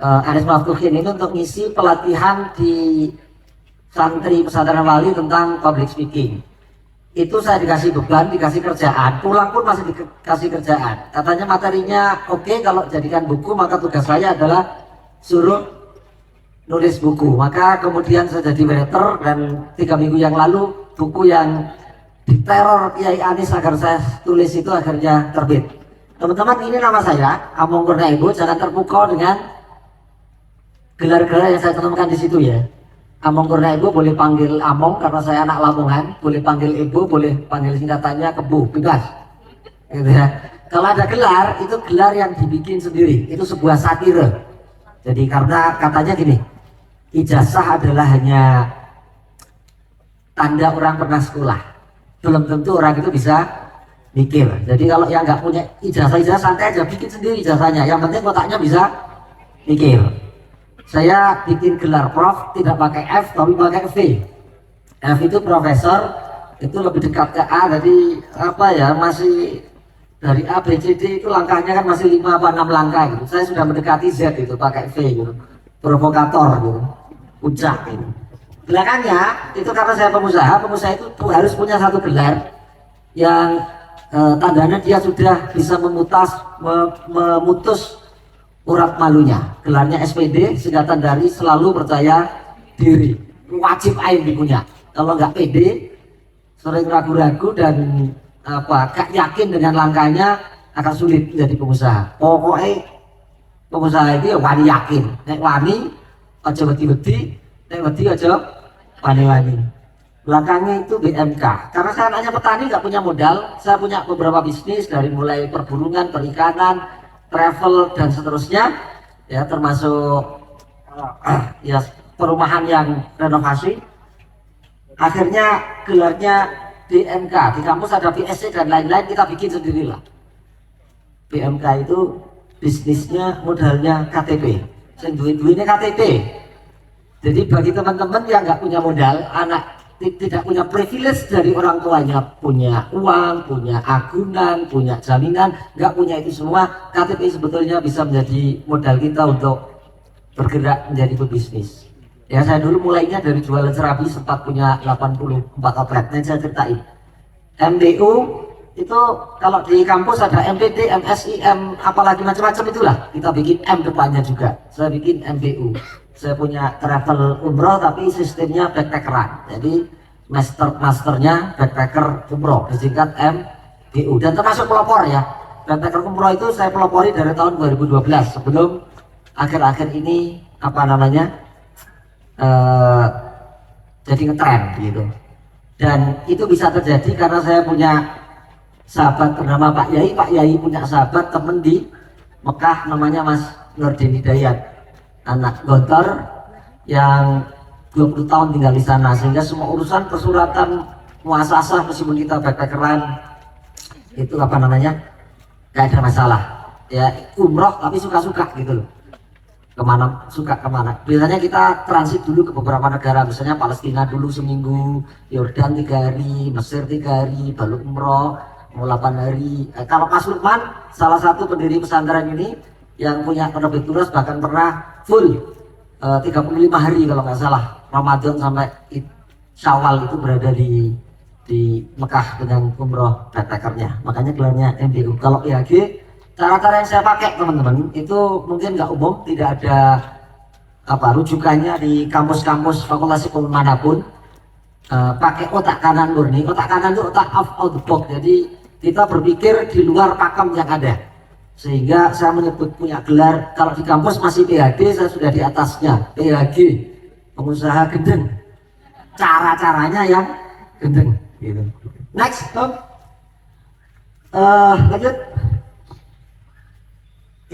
Anis Maftuhin ini untuk ngisi pelatihan di santri pesantren wali tentang public speaking. Itu saya dikasih beban, dikasih kerjaan, pulang pun masih dikasih kerjaan. Katanya materinya oke, kalau jadikan buku maka tugas saya adalah suruh nulis buku. Maka kemudian saya jadi writer, dan 3 minggu yang lalu buku yang diteror Kiai Anis agar saya tulis itu akhirnya terbit. Teman-teman, ini nama saya, Among Kurniaibo. Jangan terpukau dengan gelar-gelar yang saya temukan di situ ya. Among Kurniaibo boleh panggil Among karena saya anak Lamongan, boleh panggil Ibu, boleh panggil singkatannya Kebu, bebas. Gitu ya. Kalau ada gelar, itu gelar yang dibikin sendiri, itu sebuah satire. Jadi karena katanya gini, ijazah adalah hanya tanda orang pernah sekolah, belum tentu orang itu bisa mikir. Jadi kalau yang nggak punya ijazah santai aja, bikin sendiri ijazahnya, yang penting otaknya bisa mikir. Saya bikin gelar prof, tidak pakai F tapi pakai V. F itu profesor, itu lebih dekat ke A, jadi apa ya, masih dari A, B, C, D itu langkahnya kan masih 5 apa 6 langkah gitu. Saya sudah mendekati Z itu pakai V gitu, provokator gitu, puncak gitu. Belakangnya itu karena saya pengusaha itu harus punya satu gelar yang tandanya dia sudah bisa memutus urat malunya. Gelarnya SPD, singkatan dari selalu percaya diri. Wajib ain dipunya. Kalau nggak pede, sering ragu-ragu dan gak yakin dengan langkahnya, akan sulit menjadi pengusaha. Pokoknya pengusaha itu ya wani yakin. Nek wani aja wedi-wedi, nek wedi aja wani-wani. Belakangnya itu BMK. Karena saya anaknya petani, nggak punya modal. Saya punya beberapa bisnis dari mulai perburungan, perikanan, travel dan seterusnya ya, termasuk ya perumahan yang renovasi. Akhirnya gelarnya BMK, di kampus ada BSc dan lain-lain, kita bikin sendirilah. BMK itu bisnisnya modalnya KTP, duit-duitnya KTP. Jadi bagi teman-teman yang nggak punya modal, anak tidak punya privilege dari orang tuanya, punya uang, punya agunan, punya jaminan, nggak punya itu semua, KTP sebetulnya bisa menjadi modal kita untuk bergerak menjadi pebisnis. Ya, saya dulu mulainya dari jualan serabi, sempat punya 84 outlet. Nanti saya ceritain. MDU itu kalau di kampus ada MPD, MSI, apalagi macam-macam itulah, kita bikin M depannya juga. Saya bikin MBU. Saya punya travel umroh tapi sistemnya backpackeran. Jadi masternya backpacker umroh, disingkat MBU, dan termasuk pelopor ya. Backpacker umroh itu saya pelopori dari tahun 2012, sebelum akhir-akhir ini apa namanya jadi ngetren gitu. Dan itu bisa terjadi karena saya punya sahabat bernama Pak Yai. Pak Yai punya sahabat temen di Mekah namanya Mas Nurdin Hidayat, anak Gontor yang 20 tahun tinggal di sana, sehingga semua urusan persuratan muasasah meskipun kita backpackeran itu apa namanya gak ada masalah ya, umroh tapi suka-suka gitu loh, kemana suka kemana. Biasanya kita transit dulu ke beberapa negara, misalnya Palestina dulu seminggu, Yordan 3 hari, Mesir 3 hari, baru umroh mau 8 hari. Kalau Mas Lukman, salah satu pendiri pesantren ini yang punya penerbit turas, bahkan pernah full 35 hari kalau nggak salah, Ramadan sampai Syawal itu berada di Mekah dengan umroh backpackernya. Makanya gelarnya MBU. Kalau IHG, cara-cara yang saya pakai teman-teman itu mungkin nggak umum, tidak ada rujukannya di kampus-kampus fakultas hukum manapun. Pakai otak kanan murni. Otak kanan itu otak out the box. Jadi kita berpikir di luar pakem yang ada. Sehingga saya menyebut punya gelar, kalau di kampus masih PhD, saya sudah di atasnya, PhD, pengusaha gendeng. Cara-caranya yang gendeng gitu. Next, Tom. Lanjut.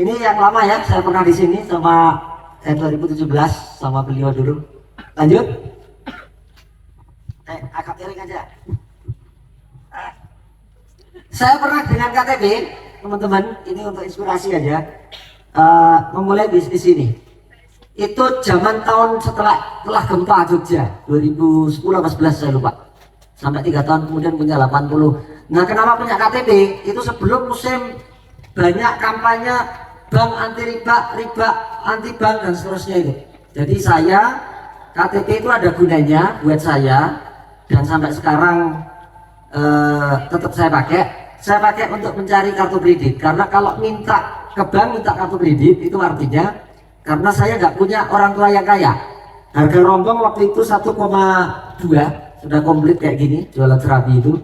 Ini yang lama ya, saya pernah di sini sama 2017 sama beliau dulu. Lanjut. Agak miring aja. Saya pernah dengan KTP, teman-teman, ini untuk inspirasi aja, memulai bisnis ini. Itu zaman tahun setelah gempa Jogja 2010 atau 11 saya lupa, sampai 3 tahun kemudian punya 80. Nah, kenapa punya KTP? Itu sebelum musim banyak kampanye bank anti riba, riba anti bank dan seterusnya itu. Jadi saya KTP itu ada gunanya buat saya dan sampai sekarang tetap saya pakai. Saya pakai untuk mencari kartu kredit karena kalau minta ke bank minta kartu kredit itu artinya karena saya nggak punya orang tua yang kaya. Harga rombong waktu itu 1,2 sudah komplit kayak gini jualan serabi itu.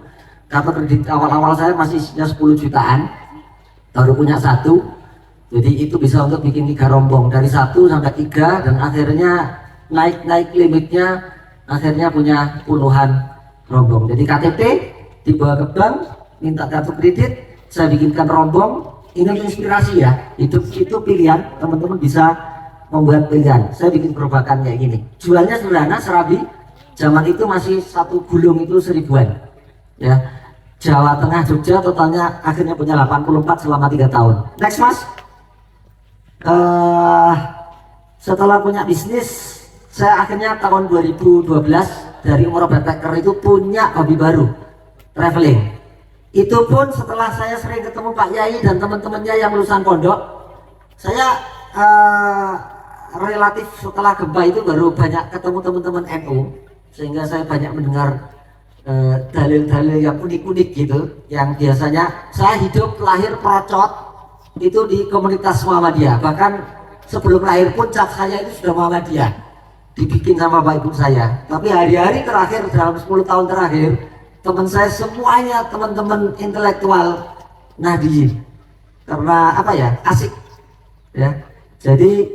Kartu kredit awal-awal saya masih isinya 10 jutaan baru punya satu, jadi itu bisa untuk bikin 3 rombong dari 1 sampai 3 dan akhirnya naik limitnya akhirnya punya puluhan rombong. Jadi KTP dibawa ke bank minta kartu kredit, saya bikinkan rombong. Ini inspirasi ya, hidup itu pilihan, teman-teman bisa membuat pilihan. Saya bikin gerobakan kayak gini, jualnya sederhana, serabi zaman itu masih 1 gulung itu 1000-an ya. Jawa Tengah Jogja totalnya akhirnya punya 84 selama 3 tahun. Next mas. Setelah punya bisnis saya akhirnya tahun 2012 dari umroh backpacker itu punya hobi baru, traveling. Itu pun setelah saya sering ketemu Pak Yai dan teman-temannya yang lulusan pondok. Saya relatif setelah gempa itu baru banyak ketemu teman-teman NU, sehingga saya banyak mendengar dalil-dalil yang unik-unik gitu. Yang biasanya saya hidup lahir perocot itu di komunitas Muhammadiyah. Bahkan sebelum lahir pun cap saya itu sudah Muhammadiyah, dibikin sama Pak Ibu saya. Tapi hari-hari terakhir dalam 10 tahun terakhir teman saya semuanya teman-teman intelektual Nahdliyin karena apa ya, asik ya. Jadi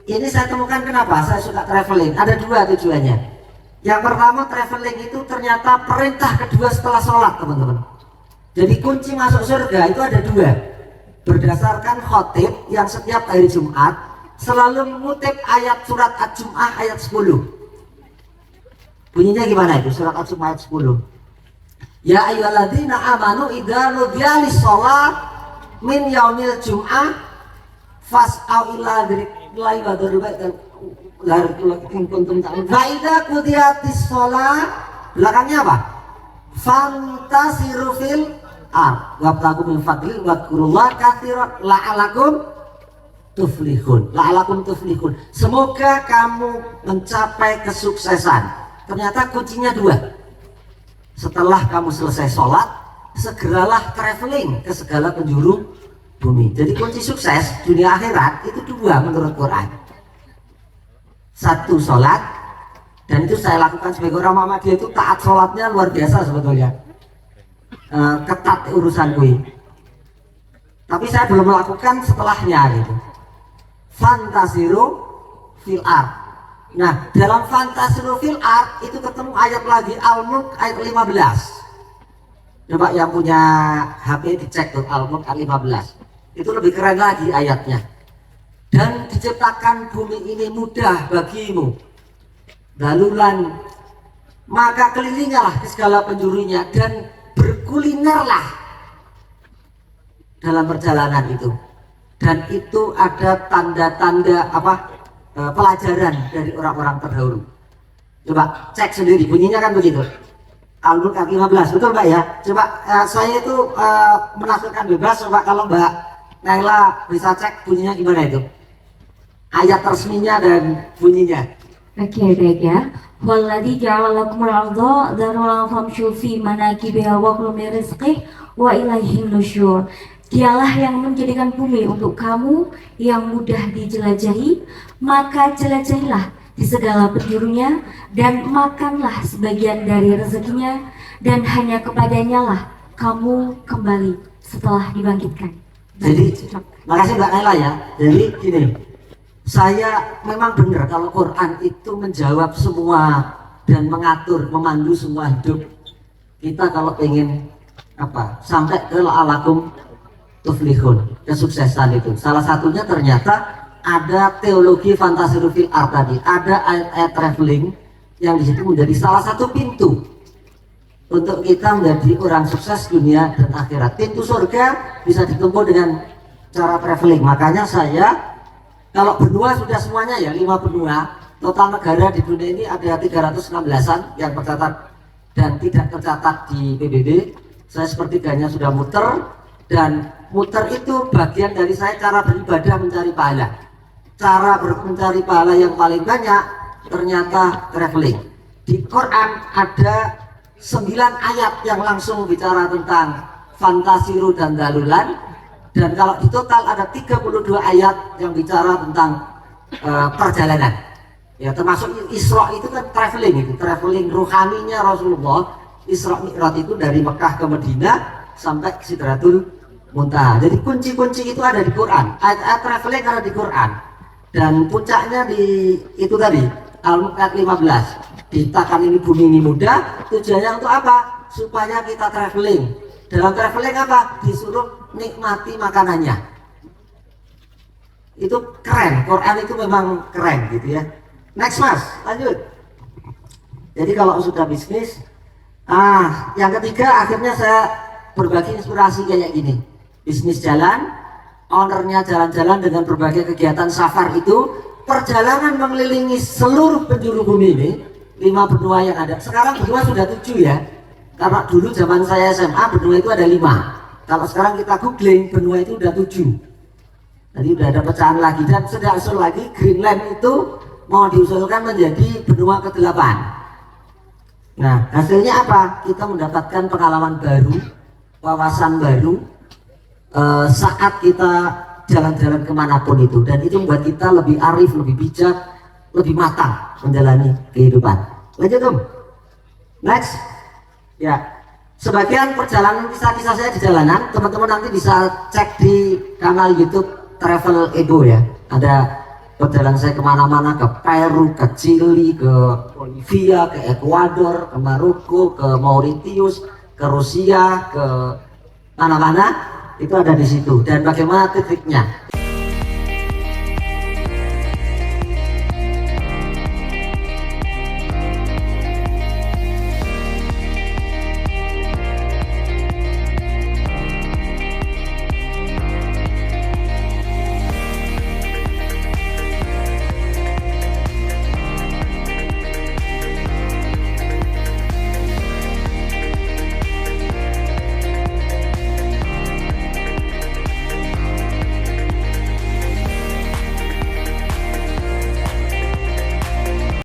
ini saya temukan kenapa saya suka traveling, ada 2 tujuannya. Yang pertama, traveling itu ternyata perintah kedua setelah sholat teman-teman. Jadi kunci masuk surga itu ada 2 berdasarkan khotib yang setiap hari Jumat selalu mengutip ayat surat Ad-Jum'ah ayat 10. Bunyinya gimana itu surat Ad-Jum'ah ayat 10? Ya ayyuhalladzina amanu idza nudiya lis-shalah min yaumil jum'ah fas'au ila dzikrillahi wa dzarul bai'ah kuntum ta'lamun. Fa idza qudiyatis shalah, belakangnya apa? Fantasiru fil wabtagu min fadli wadkurullaha katsiran la'alakum tuflihun. La'alakum tuflihun. Semoga kamu mencapai kesuksesan. Ternyata kuncinya 2. Setelah kamu selesai sholat, segeralah traveling ke segala penjuru bumi. Jadi kunci sukses dunia akhirat itu 2 menurut Quran. 1 sholat, dan itu saya lakukan sebagai orang Muhammadiyah itu taat sholatnya luar biasa sebetulnya. Ketat urusan gue. Tapi saya belum melakukan setelahnya gitu. Fantasiru fil ard. Nah, dalam Fantasiru fil ard itu ketemu ayat lagi, Al-Mulk ayat 15. Coba yang punya HP dicek tuh Al-Mulk ayat 15. Itu lebih keren lagi ayatnya. Dan diciptakan bumi ini mudah bagimu, dalulan, maka kelilingalah ke segala penjurunya dan berkulinerlah dalam perjalanan itu. Dan itu ada tanda-tanda pelajaran dari orang-orang terdahulu. Coba cek sendiri, bunyinya kan begitu. Al-Mulk ayat 15, betul Mbak ya? Coba saya itu menafsirkan bebas, coba kalau Mbak Naila bisa cek bunyinya gimana itu? Ayat resminya dan bunyinya. Oke, baik ya. Walladzi ja'ala lakumul arda dharulan famshu fi manakibiha wa kulu min rizqihi wa ilaihin nusyur. Dialah yang menjadikan bumi untuk kamu yang mudah dijelajahi, maka jelajahilah di segala penjurunya dan makanlah sebagian dari rezekinya, dan hanya kepadanya lah kamu kembali setelah dibangkitkan. Jadi, makasih Mbak Naila ya. Jadi gini, saya memang benar kalau Quran itu menjawab semua dan mengatur, memandu semua hidup kita kalau pengen sampai ke la'alakum tuflihun, kesuksesan itu. Salah satunya ternyata ada teologi Fantasiru fil ard tadi, ada ayat-ayat traveling yang di situ menjadi salah satu pintu untuk kita menjadi orang sukses dunia dan akhirat. Pintu surga bisa ditempuh dengan cara traveling. Makanya saya kalau benua sudah semuanya ya, 5 benua, total negara di dunia ini ada 316-an yang tercatat dan tidak tercatat di PBB. Saya sepertiganya sudah muter dan muter itu bagian dari saya cara beribadah mencari pahala. Cara mencari pahala yang paling banyak ternyata traveling. Di Quran ada 9 ayat yang langsung bicara tentang fantasiru dan dalulan, dan kalau di total ada 32 ayat yang bicara tentang perjalanan. Ya, termasuk Isra itu kan traveling, itu traveling ruhaninya Rasulullah. Isra Mi'raj itu dari Mekah ke Madinah sampai Sidratul Muntaha. Jadi kunci-kunci itu ada di Quran. Ayat traveling ada di Quran. Dan puncaknya di itu tadi Al-Mulk 15. Ditakan ini bumi ini mudah. Tujuannya untuk apa? Supaya kita traveling. Dalam traveling apa? Disuruh nikmati makanannya. Itu keren. Quran itu memang keren gitu ya. Next mas, lanjut. Jadi kalau sudah bisnis, yang ketiga akhirnya saya berbagi inspirasi kayak gini. Bisnis jalan, ownernya jalan-jalan dengan berbagai kegiatan safar itu, perjalanan mengelilingi seluruh penjuru bumi ini, 5 benua yang ada. Sekarang benua sudah 7 ya. Karena dulu zaman saya SMA benua itu ada 5. Kalau sekarang kita googling benua itu udah 7. Jadi udah ada pecahan lagi, dan sedang usul lagi Greenland itu mau diusulkan menjadi benua ke-8. Nah, hasilnya apa? Kita mendapatkan pengalaman baru, wawasan baru saat kita jalan-jalan kemanapun itu, dan itu membuat kita lebih arif, lebih bijak, lebih matang menjalani kehidupan. Lanjut Om. Next. Ya, sebagian perjalanan kisah-kisah saya di jalanan, teman-teman nanti bisa cek di kanal YouTube Travel Ego ya. Ada perjalanan saya kemana-mana, ke Peru, ke Chili, ke Bolivia, ke Ekuador, ke Maroko, ke Mauritius, ke Rusia, ke mana-mana, itu ada di situ. Dan bagaimana titiknya?